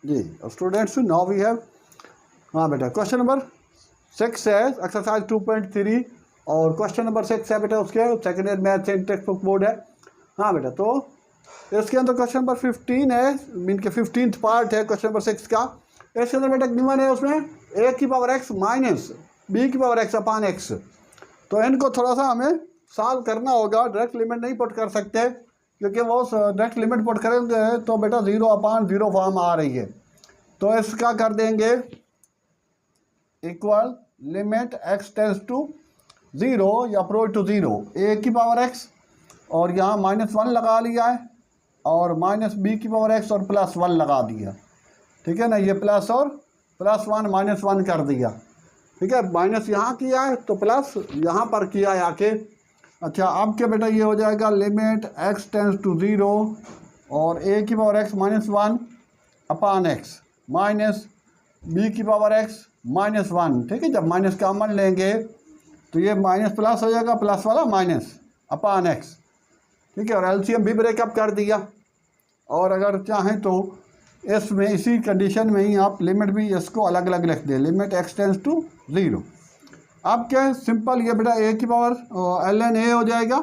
Ji students, now we have, हाँ बेटा, question number 6 है एक्सरसाइज 2.3 और क्वेश्चन नंबर 6 है बेटा उसके सेकेंड ईयर मैथ से टेक्स्ट बुक बोर्ड है। हाँ बेटा, तो इसके अंदर क्वेश्चन नंबर 15 है, मीन के 15th पार्ट है क्वेश्चन नंबर 6 का। इसके अंदर बेटा गिवन है उसमें a की पावर x माइनस b की पावर x अपान x। तो इनको थोड़ा सा हमें सॉल्व करना होगा, डायरेक्ट लिमिट नहीं पुट कर सकते क्योंकि वो डायरेक्ट लिमिट पुट करेंगे तो बेटा 0/0 फॉर्म आ रही है। तो इसका कर देंगे equal limit x tends to 0 या अप्रोच टू 0 a की पावर x और यहाँ -1 लगा लिया है और माइनस b की पावर x और +1 लगा दिया। ठीक है ना, ये प्लस और +1 -1 कर दिया। ठीक है, माइनस यहाँ किया है तो प्लस यहाँ पर किया है आके। अच्छा, अब क्या बेटा ये हो जाएगा लिमिट x टेंस टू 0 और a की power x -1 upon x minus b की पावर x -1। ठीक है, जब माइनस कॉमन लेंगे तो ये माइनस प्लस हो जाएगा, प्लस वाला माइनस अपान x। ठीक है, और एलसीएम भी ब्रेकअप कर दिया। और अगर चाहें तो इसमें इसी कंडीशन में ही आप लिमिट भी इसको अलग अलग लिख दें, लिमिट x टेंस टू 0। अब क्या है, सिंपल ये बेटा a की पावर ln a हो जाएगा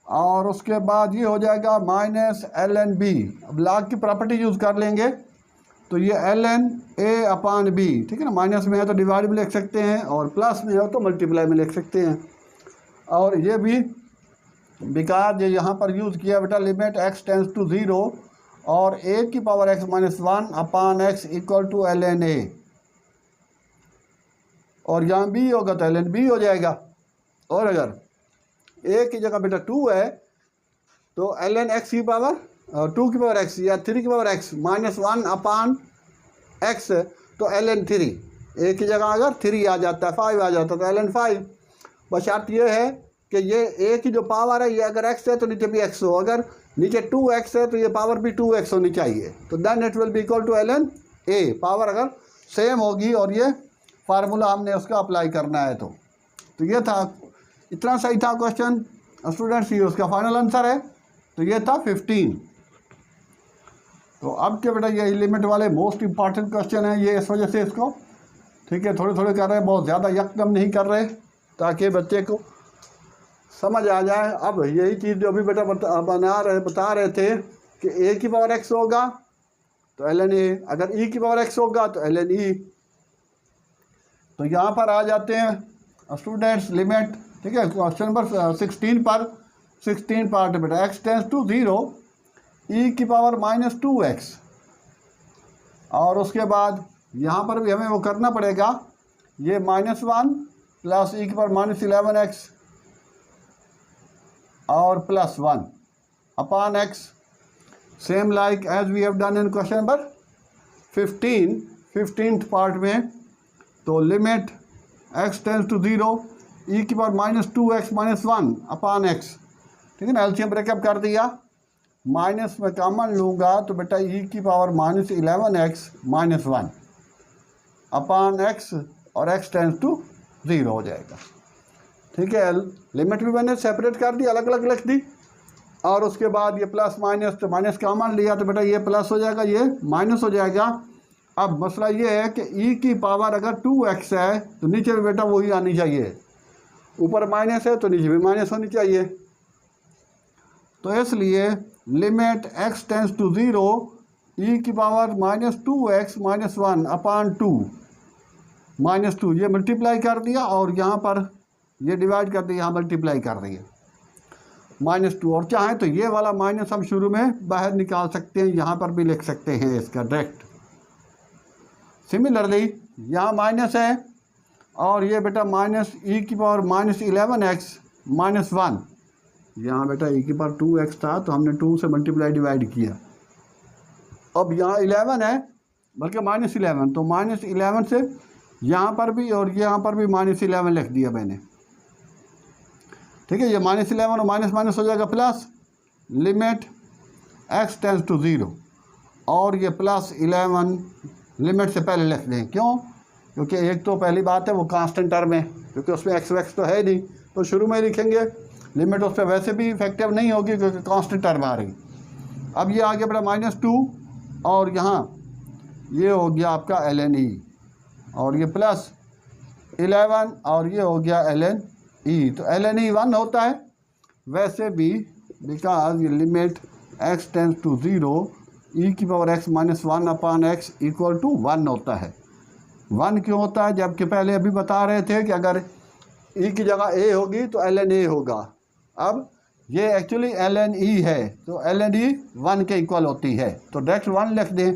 और उसके बाद ये हो जाएगा माइनस ln b। अब लॉग की प्रॉपर्टी यूज़ कर लेंगे तो ये ln a अपान b। ठीक है ना, माइनस में है तो डिवाइड में लिख सकते हैं और प्लस में है तो मल्टीप्लाई में लिख सकते हैं। और ये भी बिकॉज ये यहाँ पर यूज़ किया बेटा लिमिट x टेंस टू 0 और a की power x -1 upon x equal to ln a और यहाँ b होगा तो ln b हो जाएगा। और अगर a की जगह बेटा 2 है तो ln x की पावर 2 की पावर x या 3 की पावर x -1 अपान x तो ln 3। a की जगह अगर 3 आ जाता है 5 आ जाता है तो ln 5। बस शर्त ये है कि ये a की जो पावर है ये अगर x है तो नीचे भी x हो, अगर नीचे 2x है तो ये पावर भी 2x होनी चाहिए। तो then it will be equal to ln a। Power अगर सेम होगी और ये फार्मूला हमने उसका अप्लाई करना है तो ये था, इतना सही था क्वेश्चन स्टूडेंट्स। ये उसका फाइनल आंसर है, तो ये था 15। तो अब क्या बेटा ये लिमिट वाले मोस्ट इंपॉर्टेंट क्वेश्चन है ये, इस वजह से इसको ठीक है थोड़े थोड़े कर रहे हैं, बहुत ज़्यादा यकदम नहीं कर रहे ताकि बच्चे को समझ आ जाए। अब यही चीज़ जो अभी बेटा बता रहे थे कि a की पावर x होगा तो ln a, अगर e की पावर x होगा तो ln e। तो यहाँ पर आ जाते हैं स्टूडेंट्स लिमिट। ठीक है, क्वेश्चन नंबर 16 पर 16 पार्ट बेटा x टेंस टू 0 e की पावर -2x और उसके बाद यहाँ पर भी हमें वो करना पड़ेगा, ये -1 प्लस e की पावर -11x और +1 upon x same like as we have done in question number 15th part में। तो limit x tends to 0 e की पावर -2x -1 अपान x। ठीक है ना, एलसीएम ब्रेकअप कर दिया, माइनस में कॉमन लूँगा तो बेटा e की पावर -11x -1 अपान x और x टेंस टू 0 हो जाएगा। ठीक है, लिमिट भी मैंने सेपरेट कर दी, अलग अलग लिख दी। और उसके बाद ये प्लस माइनस, तो माइनस कॉमन लिया तो बेटा ये प्लस हो जाएगा, ये माइनस हो जाएगा। अब मसला ये है कि e की पावर अगर 2x है तो नीचे भी बेटा वही आनी चाहिए, ऊपर माइनस है तो नीचे भी माइनस होनी चाहिए। तो इसलिए limit x tends to 0 e की पावर -2x -1 अपान 2 -2 ये मल्टीप्लाई कर दिया और यहाँ पर ये डिवाइड कर दिया, यहाँ मल्टीप्लाई कर दिया -2। और चाहें तो ये वाला माइनस हम शुरू में बाहर निकाल सकते हैं, यहाँ पर भी लिख सकते हैं इसका डायरेक्ट। सिमिलरली यहाँ माइनस है और ये बेटा माइनस e की पावर -11x -1, यहाँ बेटा e की पावर 2x था तो हमने 2 से मल्टीप्लाई डिवाइड किया। अब यहाँ 11 है बल्कि -11, तो -11 से यहाँ पर भी और यहाँ पर भी -11 लिख दिया मैंने। ठीक है, ये -11 और माइनस माइनस हो जाएगा plus, limit x tends to 0 और ये +11 लिमिट से पहले लिख दें। क्यों? क्योंकि एक तो पहली बात है वो कांस्टेंट टर्म है, क्योंकि उसमें x वैक्स तो है नहीं, तो शुरू में ही लिखेंगे। लिमिट उस पर वैसे भी इफेक्टिव नहीं होगी क्योंकि कांस्टेंट टर्म आ रही। अब ये आ गया बेटा -2 और यहाँ ये हो गया आपका ln e, और ये प्लस 11 और ये हो गया ln e। तो ln e 1 होता है वैसे भी, बिकॉज ये limit x tends to 0 e की power x minus 1 upon x equal to 1 होता है। 1 क्यों होता है? जबकि पहले अभी बता रहे थे कि अगर e की जगह a होगी तो ln a होगा। अब ये एक्चुअली ln e है, तो ln e 1 के इक्वल होती है, तो डायरेक्ट 1 लिख दें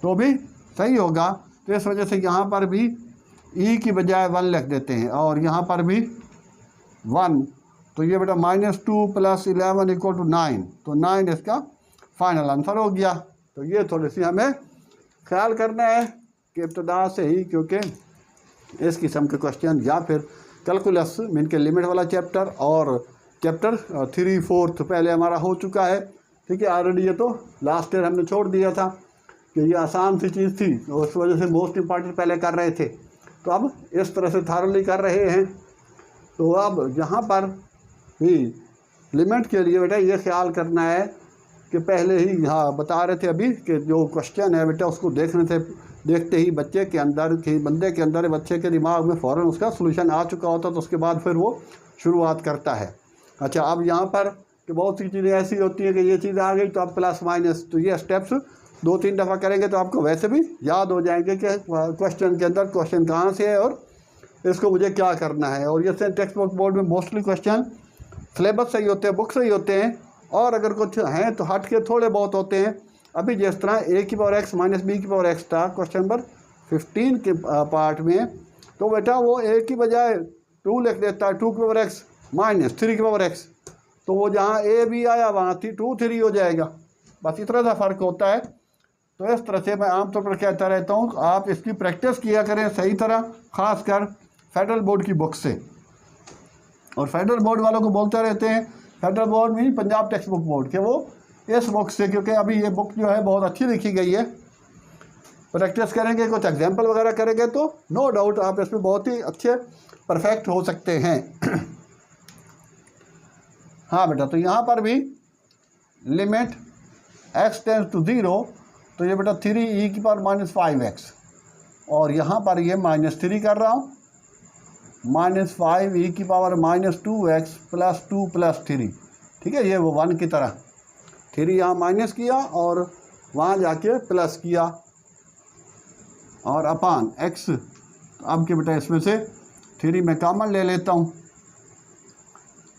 तो भी सही होगा। तो इस वजह से यहाँ पर भी e की बजाय 1 लिख देते हैं, और यहाँ पर भी 1। तो ये बेटा -2 + 11 इक्वल टू 9, तो 9 इसका फाइनल आंसर हो गया। तो ये थोड़ी सी हमें ख्याल करना है कि इब्तदा से ही, क्योंकि इस किस्म के क्वेश्चन या फिर कैलकुलस मीन के लिमिट वाला चैप्टर और चैप्टर 3, 4 पहले हमारा हो चुका है, ठीक है। ऑलरेडी ये तो लास्ट ईयर हमने छोड़ दिया था कि ये आसान सी चीज़ थी, और उस वजह से मोस्ट इम्पॉर्टेंट पहले कर रहे थे, तो अब इस तरह से थारली कर रहे हैं। तो अब यहाँ पर ही लिमिट के लिए बेटा ये ख्याल करना है कि पहले ही हाँ बता रहे थे अभी कि जो क्वेश्चन है बेटा उसको देखते ही बच्चे के अंदर बंदे के अंदर बच्चे के दिमाग में फ़ौरन उसका सलूशन आ चुका होता, तो उसके बाद फिर वो शुरुआत करता है। अच्छा, अब यहाँ पर कि बहुत सी चीज़ें ऐसी होती हैं कि ये चीज़ आ गई तो अब प्लस माइनस, तो ये स्टेप्स 2-3 दफ़ा करेंगे तो आपको वैसे भी याद हो जाएंगे कि क्वेश्चन के अंदर क्वेश्चन कहाँ से है और इसको मुझे क्या करना है। और ये टेक्स्ट बुक बोर्ड में मोस्टली क्वेश्चन सिलेबस से ही होते हैं, बुक से ही होते हैं, और अगर कुछ हैं तो हट के थोड़े बहुत होते हैं। अभी जिस तरह a की पावर x माइनस b की पावर x था क्वेश्चन नंबर 15 के पार्ट में, तो बेटा वो a की बजाय 2 लिख देता है, 2 की पावर x माइनस 3 की पावर x, तो वो जहाँ a भी आया वहाँ 2 3 हो जाएगा, बस इतना सा फ़र्क होता है। तो इस तरह से मैं आमतौर पर कहता रहता हूँ आप इसकी प्रैक्टिस किया करें सही तरह, ख़ासकर फेडरल बोर्ड की बुक से। और फेडरल बोर्ड वालों को बोलते रहते हैं, फेडरल बोर्ड में पंजाब टेक्स्ट बुक बोर्ड के, वो इस बुक से, क्योंकि अभी ये बुक जो है बहुत अच्छी लिखी गई है, प्रैक्टिस करेंगे, कुछ एग्जाम्पल वगैरह करेंगे तो नो डाउट आप इसमें बहुत ही अच्छे परफेक्ट हो सकते हैं। हाँ बेटा, तो यहाँ पर भी लिमिट x टेंस टू 0, तो ये बेटा 3e की पावर माइनस 5x, और यहाँ पर ये -3 कर रहा हूँ, -5e की पावर -2x + 2 + 3, ठीक है। ये वो 1 की तरह 3 यहाँ माइनस किया और वहाँ जाके प्लस किया, और अपान x। अब के बेटा इसमें से 3 मैं कॉमन ले लेता हूँ,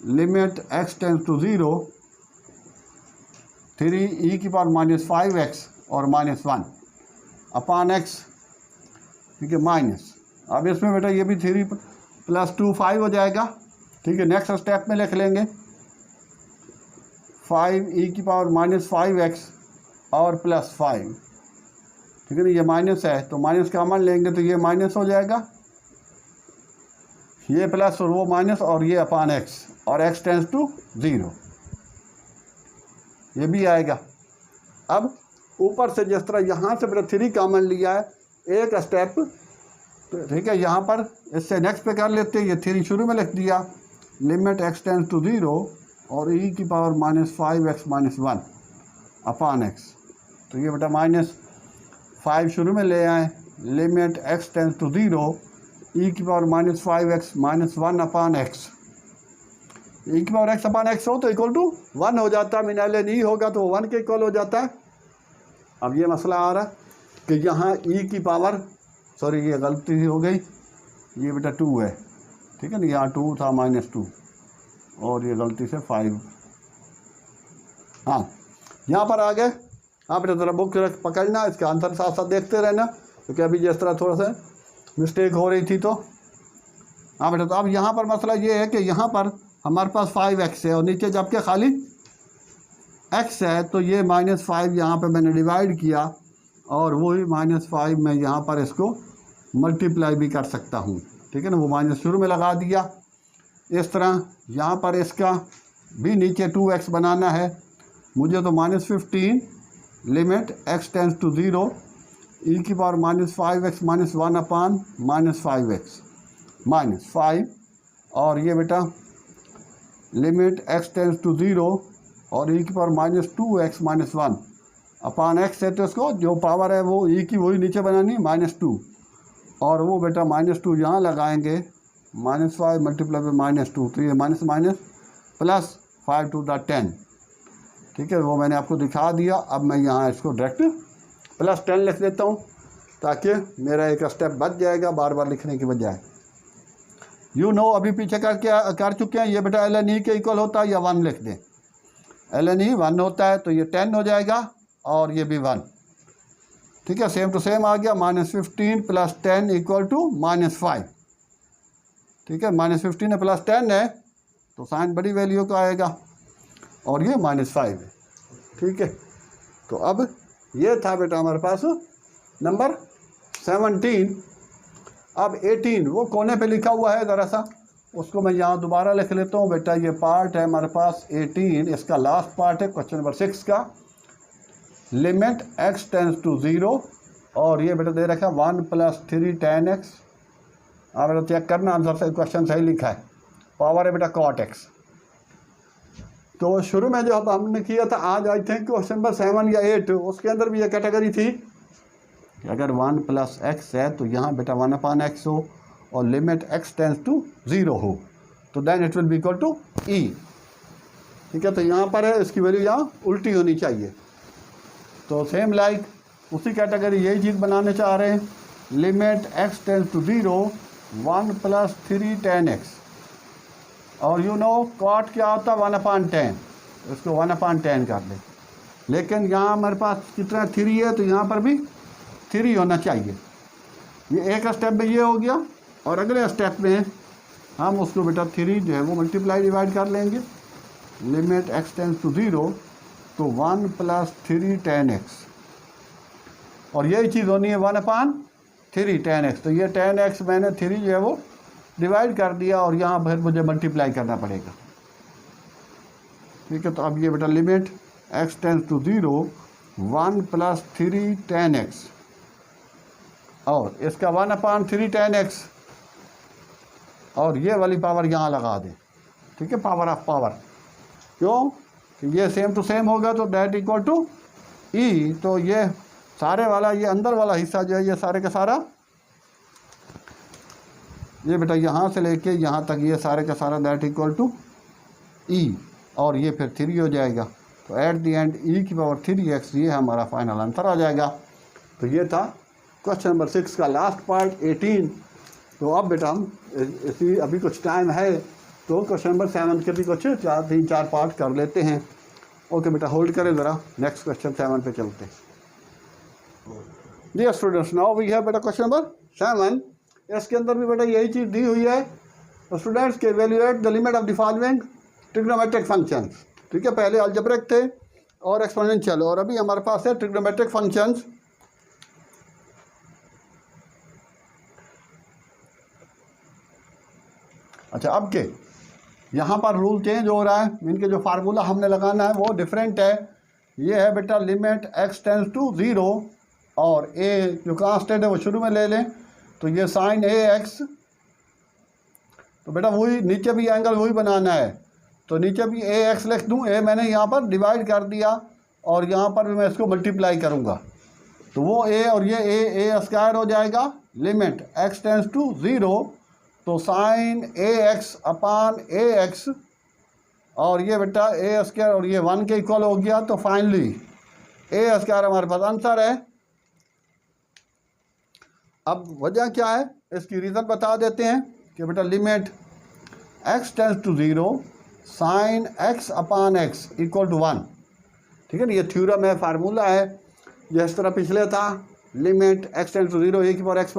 limit x tends to 0 3e की पावर -5x और -1 अपान x, ठीक है, माइनस। अब इसमें बेटा ये भी 3 + 2 5 हो जाएगा, ठीक है। नेक्स्ट स्टेप में लिख लेंगे 5e की पावर -5x और +5, ठीक है ना। ये माइनस है तो माइनस कॉमन लेंगे तो ये माइनस हो जाएगा, ये प्लस और वो माइनस, और ये अपान x, और x टेंस टू 0 ये भी आएगा। अब ऊपर से जिस तरह यहाँ से मेरा 3 कॉमन लिया है, एक स्टेप, तो ठीक है, यहाँ पर इससे नेक्स्ट पे कर लेते हैं। ये 3 शुरू में लिख दिया, लिमिट x टेंस टू 0 और e की पावर -5x - 1 अपान x, तो ये बेटा -5 शुरू में ले आए, limit x tends to 0 e की power -5x - 1 upon x, e की पावर x अपान x हो तो इक्वल टू 1 हो जाता है, मीन ln e होगा तो 1 के इक्वल हो जाता है। अब ये मसला आ रहा है कि यहाँ e की पावर, सॉरी ये गलती हो गई, ये बेटा 2 है, ठीक है ना, यहाँ 2 था -2 और ये गलती से 5, हाँ यहाँ पर आ गए। हाँ बेटा ज़रा बुक पकड़ना, इसका आंसर साथ साथ देखते रहना, क्योंकि अभी जिस तरह थोड़ा सा मिस्टेक हो रही थी तो। हाँ बेटा, तो अब यहाँ पर मसला ये है कि यहाँ पर हमारे पास 5x है और नीचे जबकि खाली x है, तो ये -5 यहाँ पे मैंने डिवाइड किया और वही -5 मैं यहाँ पर इसको मल्टीप्लाई भी कर सकता हूँ, ठीक है ना, वो माइनस शुरू में लगा दिया। इस तरह यहाँ पर इसका भी नीचे 2x बनाना है मुझे, तो -15 limit x tends to 0 e की पावर -5x - 1 अपान -5x -5, और ये बेटा लिमिट x टेंस टू 0 और e की पावर -2x - 1 अपान एक्स है तो इसको जो पावर है वो ई की वही नीचे बनानी है -2, और वो बेटा -2 यहाँ लगाएंगे, -5 मल्टीप्लाई बाई -2, तो ये minus minus plus 5 to the 10, ठीक है, वो मैंने आपको दिखा दिया। अब मैं यहाँ इसको डायरेक्ट +10 लिख देता हूँ ताकि मेरा एक स्टेप बच जाएगा बार बार लिखने की बजाय। अभी पीछे कर चुके हैं, ये बेटा ln e के इक्वल होता है या 1 लिख दें, ln e 1 होता है तो ये 10 हो जाएगा और ये भी 1, ठीक है, सेम टू सेम आ गया। -15 + 10 = -5, ठीक है, -15 है + 10 है तो साइन बड़ी वैल्यू का आएगा और ये -5 है, ठीक है। तो अब ये था बेटा हमारे पास नंबर 17। अब 18 वो कोने पे लिखा हुआ है, ज़रा सा उसको मैं यहाँ दोबारा लिख लेता हूँ बेटा। ये पार्ट है हमारे पास 18, इसका लास्ट पार्ट है क्वेश्चन नंबर 6 का, लिमिट x टेंड्स टू 0, और ये बेटा दे रखा है 1 + 3 tan x। आप बेटा चेक करना आंसर से क्वेश्चन सही लिखा है, पावर है बेटा cot x। तो शुरू में जो हमने किया था, आज आई थिंक क्वेश्चन नंबर 7 या 8, उसके अंदर भी ये कैटेगरी थी कि अगर 1 + x है तो यहाँ बेटा 1/x हो और लिमिट x टेंड्स टू 0 हो तो then it will be equal to e, ठीक है। तो यहाँ पर है इसकी वैल्यू यहाँ उल्टी होनी चाहिए। तो सेम लाइक उसी कैटेगरी यही चीज़ बनाने चाह रहे हैं, limit x tends to 0 1 + 3 tan x, और cot क्या होता है 1/10, इसको 1/10 कर ले। लेकिन यहाँ हमारे पास कितना 3 है तो यहाँ पर भी 3 होना चाहिए। ये एक स्टेप में ये हो गया, और अगले स्टेप में हम उसको बेटा 3 जो है वो मल्टीप्लाई डिवाइड कर लेंगे, लिमिट x टेंड्स टू 0 तो 1 + 3 tan x, और यही चीज़ होनी है 1/3 tan x। तो ये tan x मैंने 3 जो है वो डिवाइड कर दिया और यहाँ फिर मुझे मल्टीप्लाई करना पड़ेगा, ठीक है। तो अब ये बेटा limit x tends to 0 1 + 3 tan x, और इसका 1/3 tan x, और ये वाली पावर यहाँ लगा दें, ठीक है, पावर ऑफ पावर, क्यों कि ये सेम टू सेम होगा तो दैट इक्वल टू ई। तो ये सारे वाला ये अंदर वाला हिस्सा जो है ये सारे का सारा, ये बेटा यहाँ से लेके यहाँ तक ये सारे का सारा दैट इक्वल टू ई, और ये फिर 3 हो जाएगा। तो at the end e⁻³ 3x ये हमारा फाइनल आंसर आ जाएगा। तो ये था क्वेश्चन नंबर 6 का लास्ट पार्ट 18। तो अब बेटा हम इसी अभी कुछ टाइम है तो क्वेश्चन नंबर 7 के भी कुछ 3-4 पार्ट कर लेते हैं। ओके बेटा होल्ड करें ज़रा, नेक्स्ट क्वेश्चन 7 पे चलते हैं। Dear students, now we have बेटा क्वेश्चन नंबर 7। इसके अंदर भी बेटा यही चीज़ दी हुई है। तो स्टूडेंट्स के valuate the limit of the following trigonometric functions, ठीक है, पहले अलजेब्रिक थे और एक्सपोनेंशियल, और अभी हमारे पास है ट्रिग्नोमेट्रिक फंक्शंस। अच्छा, अब के यहाँ पर रूल चेंज हो रहा है, इनके जो फार्मूला हमने लगाना है वो डिफरेंट है। ये है बेटा लिमिट x टेंड्स टू 0, और a जो कांस्टेंट है वो शुरू में ले लें, तो ये साइन ax, तो बेटा वही नीचे भी एंगल वही बनाना है, तो नीचे भी ax लिख दूँ, a मैंने यहाँ पर डिवाइड कर दिया और यहाँ पर भी मैं इसको मल्टीप्लाई करूँगा, तो वो a और ये a² हो जाएगा। लिमिट x टेंड्स टू 0 तो साइन ax/ax, और ये बेटा a² और ये 1 के इक्वल हो गया, तो फाइनली a² हमारे पास आंसर है। अब वजह क्या है इसकी रीज़न बता देते हैं कि बेटा limit x tends to 0 sine x/x = 1, ठीक है ना, ये थ्योरम है, फार्मूला है, जिस तरह पिछले था limit x tends to 0 e⁻x -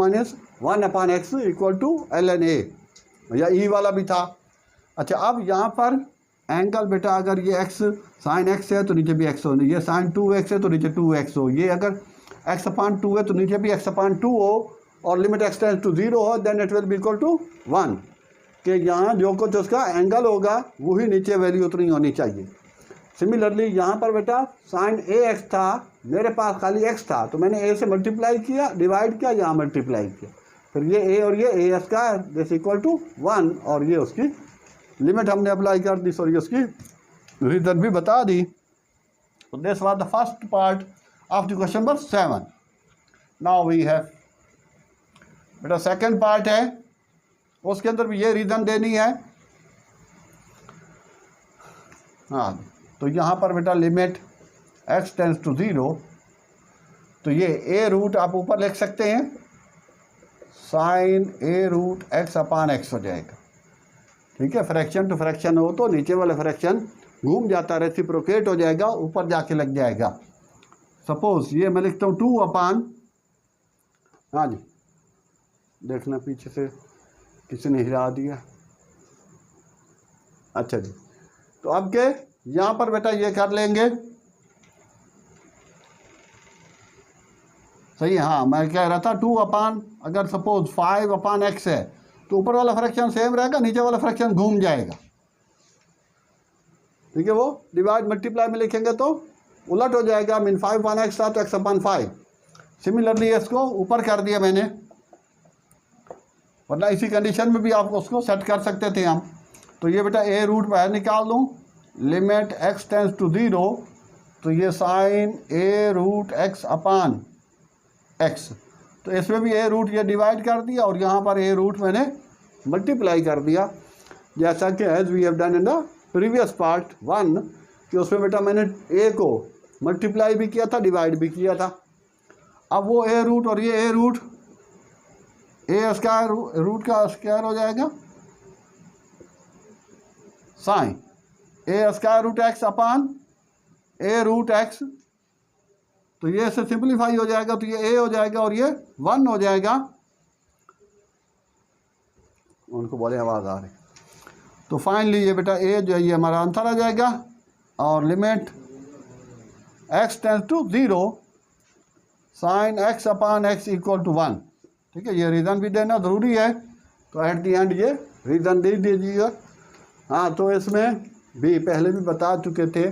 1/x = ln a, या ई वाला भी था। अच्छा, अब यहाँ पर एंगल बेटा अगर ये x साइन x है तो नीचे भी x हो, ये साइन 2x है तो नीचे 2x हो, ये अगर x/2 है तो नीचे भी x/2 हो, और लिमिट x टेंड्स टू 0 हो, then it will be equal to 1, कि यहाँ जो कुछ उसका एंगल होगा वही नीचे वैल्यू उतनी होनी चाहिए। सिमिलरली यहाँ पर बेटा साइन ax था, मेरे पास खाली x था तो मैंने a से मल्टीप्लाई किया, डिवाइड किया, यहाँ मल्टीप्लाई किया, फिर ये a और ये a² दिस इक्वल टू 1, और ये उसकी लिमिट हमने अप्लाई कर दी, सॉरी उसकी रीज़न भी बता दी। तो this was the first part of the question number 7. Now we have बेटा सेकंड पार्ट है, उसके अंदर भी ये रीज़न देनी है. हाँ, तो यहाँ पर बेटा लिमिट x टेंड्स टू 0, तो ये a रूट आप ऊपर लिख सकते हैं, sine a root x upon x हो जाएगा. ठीक है, फ्रैक्शन टू फ्रैक्शन हो तो नीचे वाला फ्रैक्शन घूम जाता, रेसिप्रोकेट हो जाएगा, ऊपर जाके लग जाएगा. सपोज ये मैं लिखता हूँ 2 अपान, हाँ जी देखना पीछे से किसी ने हिला दिया. अच्छा जी, तो अब के यहाँ पर बेटा ये कर लेंगे. सही है, हाँ मैं कह रहा था 2 अपान, अगर सपोज 5 अपान x है तो ऊपर वाला फ्रैक्शन सेम रहेगा, नीचे वाला फ्रैक्शन घूम जाएगा. ठीक है, वो डिवाइड मल्टीप्लाई में लिखेंगे तो उलट हो जाएगा. मीन 5 अपान x था तो x अपान 5. सिमिलरली इसको ऊपर कर दिया मैंने, वरना इसी कंडीशन में भी आप उसको सेट कर सकते थे हम. तो ये बेटा a रूट बाहर निकाल दूँ, लिमिट x टेंड्स टू 0, तो ये sine a root x upon x, तो इसमें भी a रूट ये डिवाइड कर दिया और यहाँ पर a रूट मैंने मल्टीप्लाई कर दिया, जैसा कि as we have done in the previous part 1, कि उसमें बेटा मैंने a को मल्टीप्लाई भी किया था, डिवाइड भी किया था. अब वो a रूट और ये a root, a square root का स्क्वायर हो जाएगा sine a square root x upon a root x, तो ये से सिंप्लीफाई हो जाएगा, तो ये a हो जाएगा और ये 1 हो जाएगा. उनको बोले आवाज़ आ रही. तो फाइनली ये बेटा a जो है ये हमारा आंसर आ जाएगा, और limit x tends to 0, sine x upon x equal to 1. ठीक है, ये रीज़न भी देना ज़रूरी है, तो एट दी एंड ये रीज़न दे दीजिएगा. हाँ, तो इसमें भी पहले भी बता चुके थे,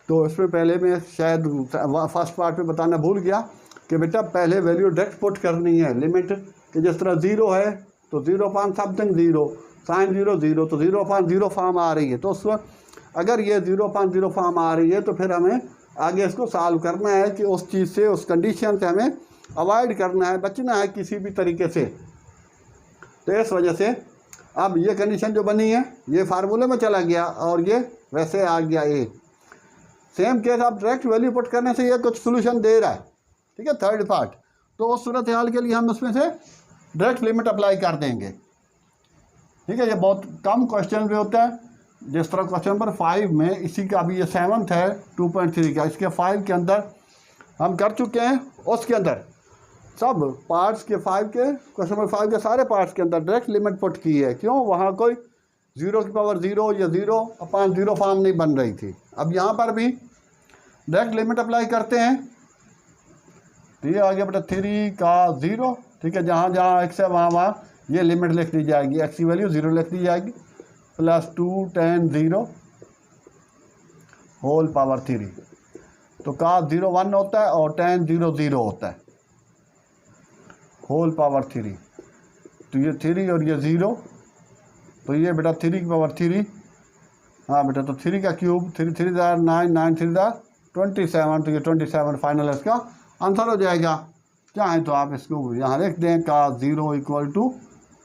तो इसमें पहले मैं शायद फर्स्ट पार्ट में बताना भूल गया कि बेटा पहले वैल्यू डायरेक्ट पुट करनी है. लिमिट कि जिस तरह 0 है तो 0 अपान समथिंग 0, साइन 0 0, तो 0 अपान 0 फॉर्म आ रही है. तो उसमें अगर ये 0 अपान 0 फॉर्म आ रही है तो फिर हमें आगे इसको सॉल्व करना है कि उस चीज़ से, उस कंडीशन से हमें अवॉइड करना है, बचना है किसी भी तरीके से. तो इस वजह से अब ये कंडीशन जो बनी है ये फार्मूले में चला गया और ये वैसे आ गया a. सेम केस आप डायरेक्ट वैल्यू पुट करने से ये कुछ सोल्यूशन दे रहा है. ठीक है, थर्ड पार्ट, तो उस सूरत हाल के लिए हम उसमें से डायरेक्ट लिमिट अप्लाई कर देंगे. ठीक है, ये बहुत कम क्वेश्चन भी होता है. जिस तरह क्वेश्चन नंबर 5 में, इसी का अभी ये 7th है 2.3 का, इसके 5 के अंदर हम कर चुके हैं. उसके अंदर सब पार्ट्स के 5 के, क्वेश्चन नंबर 5 के सारे पार्ट्स के अंदर डायरेक्ट लिमिट पुट की है. क्यों? वहाँ कोई 0 की पावर 0 या 0 अपान 0 फॉर्म नहीं बन रही थी. अब यहाँ पर भी डायरेक्ट लिमिट अप्लाई करते हैं. तो ये आ गया बेटा 3 का 0. ठीक है, जहाँ जहाँ x है वहाँ ये लिमिट लिख दी जाएगी, x की वैल्यू 0 लिख दी जाएगी, प्लस 2 tan 0 होल पावर 3. तो cos 0 1 होता है और tan 0 0 होता है, होल पावर 3. तो ये 3 और ये 0, तो ये बेटा 3 की पावर 3. हाँ बेटा, तो 3 का क्यूब, 3 3 9, 9 3 27, तो ये 27 फाइनल इसका आंसर हो जाएगा. चाहें तो आप इसको यहाँ लिख दें, cos 0 equal to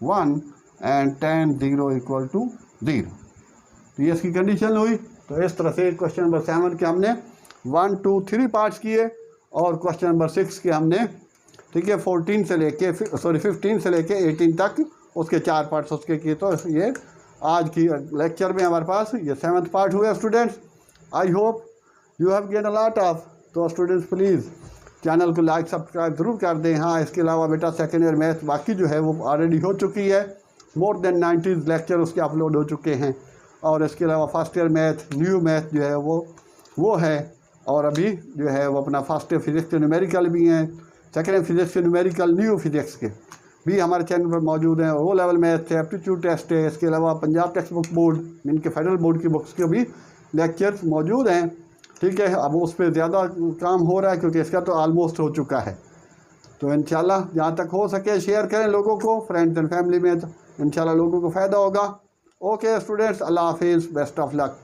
1 and tan 0 equal to 0. तो ये इसकी कंडीशन हुई. तो इस तरह से क्वेश्चन नंबर 7 के हमने 1 2 3 पार्ट्स किए, और क्वेश्चन नंबर 6 के हमने, ठीक है, 14 से लेके 15 से लेके 18 तक उसके 4 पार्ट्स उसके किए. तो ये आज की लेक्चर में हमारे पास ये 7th पार्ट हुए students. I hope you have gain a lot of. तो स्टूडेंट्स प्लीज़ चैनल को लाइक सब्सक्राइब ज़रूर कर दें. हाँ, इसके अलावा बेटा सेकेंड ईयर मैथ बाकी जो है वो ऑलरेडी हो चुकी है, मोर देन 90 लेक्चर उसके अपलोड हो चुके हैं. और इसके अलावा first year math, new math जो है वो है, और अभी जो है वो अपना फर्स्ट ईयर फिजिक्स के न्यूमेरिकल भी हैं, सेकेंड ईयर फिजिक्स के न्यूमेरिकल, न्यू फिजिक्स के भी हमारे चैनल पर मौजूद हैं. ओ लेवल मैथ है, एप्टीट्यूड टेस्ट है. इसके अलावा पंजाब टेक्स्ट बुक बोर्ड, इनके फेडरल बोर्ड की बुक्स के भी लेक्चर्स मौजूद हैं. ठीक है, अब उस पर ज़्यादा काम हो रहा है क्योंकि इसका तो ऑलमोस्ट हो चुका है. तो इंशाल्लाह जहाँ तक हो सके शेयर करें लोगों को, फ्रेंड्स एंड फैमिली में, तो इंशाल्लाह लोगों को फ़ायदा होगा. ओके स्टूडेंट्स, अल्लाह हाफिज़, बेस्ट ऑफ लक.